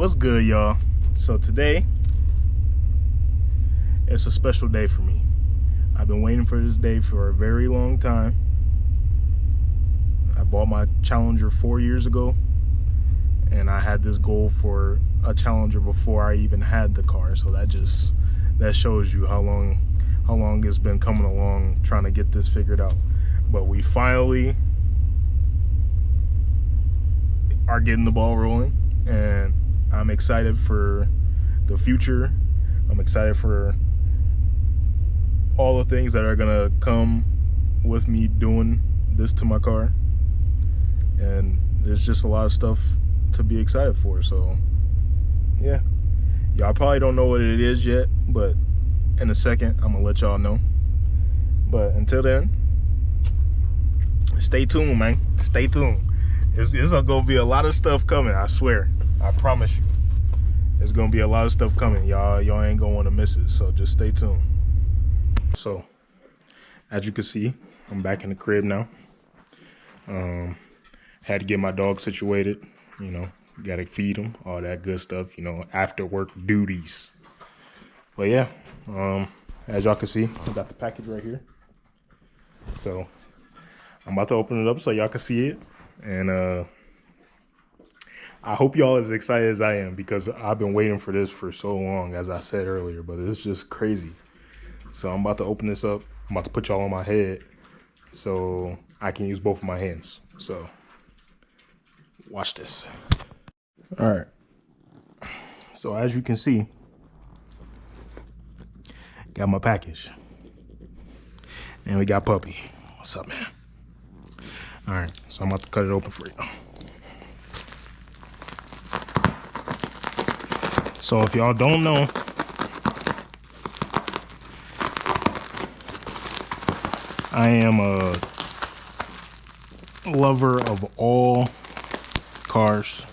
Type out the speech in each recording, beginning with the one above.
What's good, y'all? So today, it's a special day for me. I've been waiting for this day for a very long time. I bought my Challenger 4 years ago, and I had this goal for a Challenger before I even had the car. So that shows you how long it's been coming along trying to get this figured out. But we finally are getting the ball rolling, and I'm excited for the future. I'm excited for all the things that are gonna come with me doing this to my car, and there's just a lot of stuff to be excited for. So yeah, y'all probably don't know what it is yet, but in a second I'm gonna let y'all know. But until then, stay tuned, man. Stay tuned. It's gonna be a lot of stuff coming, I swear. I promise you. There's gonna be a lot of stuff coming. Y'all ain't gonna wanna miss it, so just stay tuned. So, as you can see, I'm back in the crib now. Had to get my dog situated, gotta feed him, all that good stuff, after work duties. But yeah, as y'all can see, I got the package right here. So, I'm about to open it up so y'all can see it. And I hope y'all as excited as I am, because I've been waiting for this for so long, as I said earlier, but it's just crazy. So I'm about to open this up. I'm about to put y'all on my head so I can use both of my hands. So watch this. All right. So as you can see, got my package. And we got Puppy. What's up, man? All right, so I'm about to cut it open for you. So if y'all don't know, I am a lover of all cars.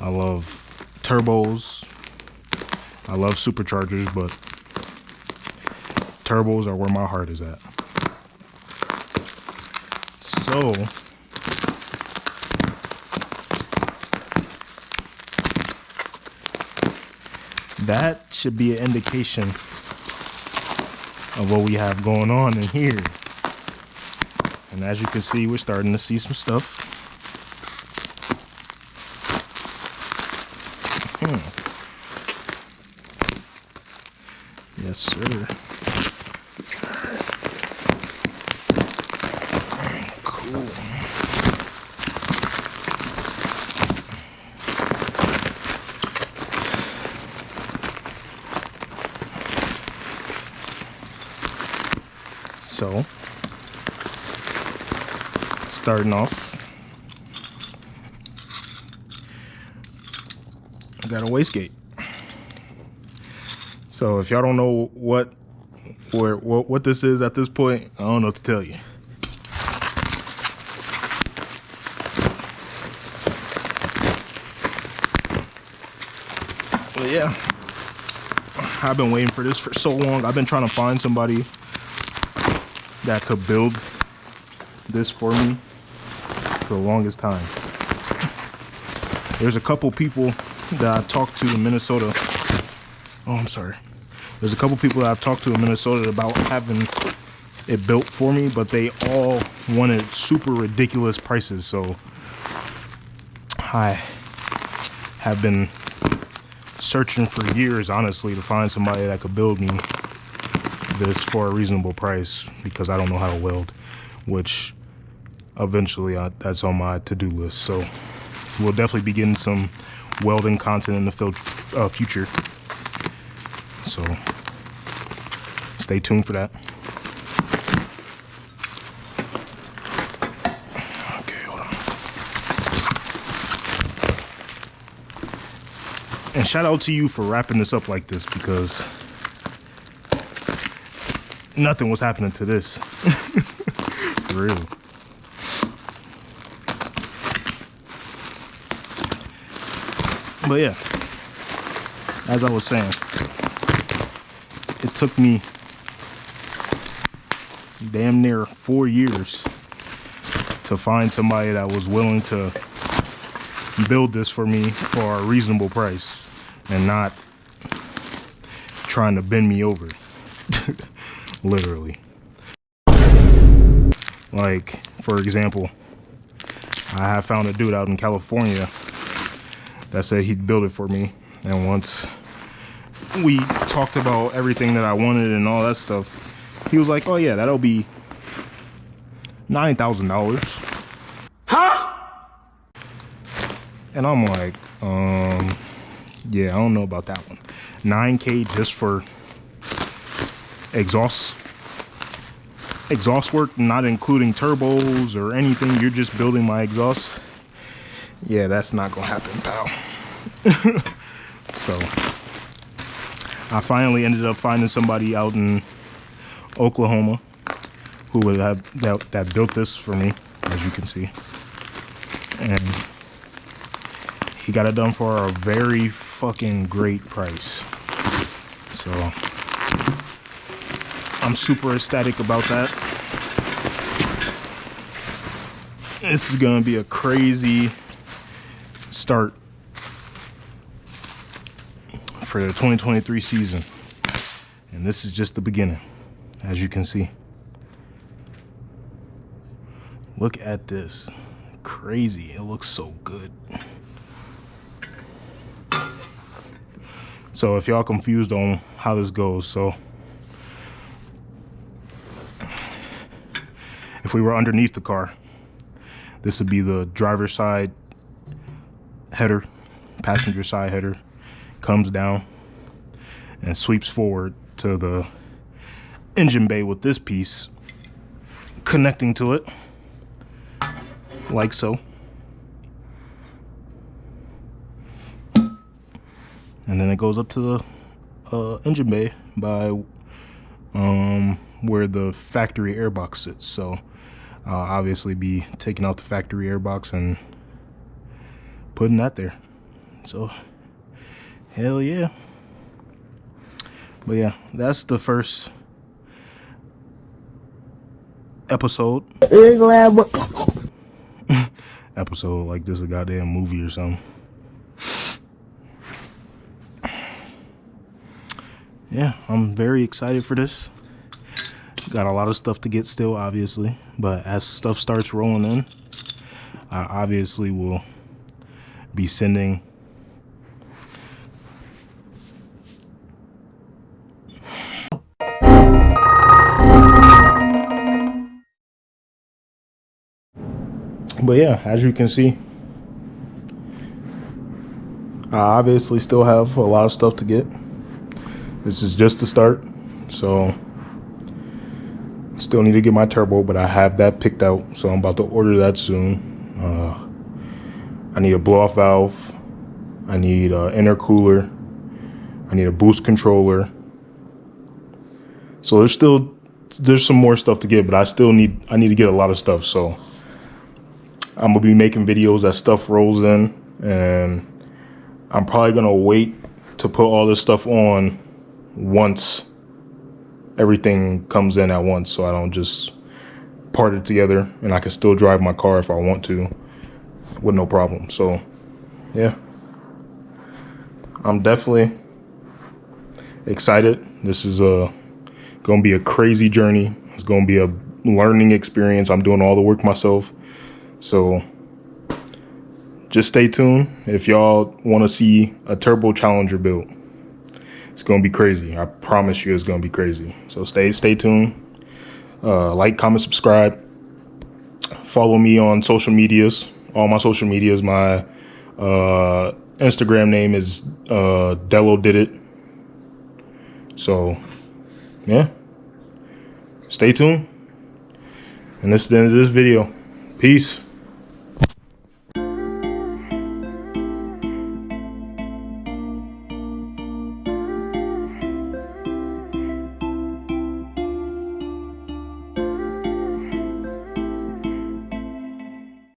I love turbos. I love superchargers, but turbos are where my heart is at. So that should be an indication of what we have going on in here. And as you can see, we're starting to see some stuff. Yes, sir. Cool. So, starting off, I got a wastegate. So if y'all don't know what this is at this point, I don't know what to tell you. But yeah, I've been waiting for this for so long. I've been trying to find somebody that could build this for me for the longest time. There's a couple people that I've talked to in Minnesota. Oh, I'm sorry. There's a couple people that I've talked to in Minnesota about having it built for me, but they all wanted super ridiculous prices. So I have been searching for years, honestly, to find somebody that could build me this for a reasonable price, because I don't know how to weld, which eventually that's on my to-do list. So we'll definitely be getting some welding content in the future. So stay tuned for that. Okay, hold on. And shout out to you for wrapping this up like this, because nothing was happening to this. For real. But yeah, as I was saying, it took me damn near 4 years to find somebody that was willing to build this for me for a reasonable price and not trying to bend me over. Literally. Like, for example, I have found a dude out in California that said he'd build it for me, and once we talked about everything that I wanted and all that stuff, he was like, oh yeah, that'll be $9,000. Huh? And I'm like, yeah, I don't know about that one. $9K just for exhaust work, not including turbos or anything. You're just building my exhaust. Yeah, that's not gonna happen, pal. So I finally ended up finding somebody out in Oklahoma who would have that built this for me, as you can see, and he got it done for a very fucking great price. So I'm super ecstatic about that. This is gonna be a crazy start for the 2023 season, and this is just the beginning, as you can see. Look at this. Crazy. It looks so good. So if y'all confused on how this goes, so if we were underneath the car, this would be the driver's side header, passenger side header, comes down and sweeps forward to the engine bay with this piece connecting to it, like so. And then it goes up to the engine bay by where the factory airbox sits. So I'll obviously be taking out the factory airbox and putting that there. So hell yeah. But yeah, that's the first episode. Episode like this, a goddamn movie or something. Yeah, I'm very excited for this. Got a lot of stuff to get still, obviously, but as stuff starts rolling in, I obviously will be sending but yeah, as you can see, I obviously still have a lot of stuff to get. This is just the start, so still need to get my turbo, but I have that picked out, so I'm about to order that soon. I need a blow-off valve, I need an intercooler, I need a boost controller. So there's some more stuff to get, but I need to get a lot of stuff. So I'm gonna be making videos as stuff rolls in, and I'm probably gonna wait to put all this stuff on once everything comes in at once, so I don't just part it together, and I can still drive my car if I want to with no problem. So yeah, I'm definitely excited. This is gonna be a crazy journey. It's gonna be a learning experience. I'm doing all the work myself, so just stay tuned if y'all want to see a Turbo Challenger build. It's gonna be crazy. I promise you, it's gonna be crazy. So stay tuned. Like, comment, subscribe. Follow me on social medias. All my social medias. My Instagram name is Dello Did It. So yeah, stay tuned. And this is the end of this video. Peace.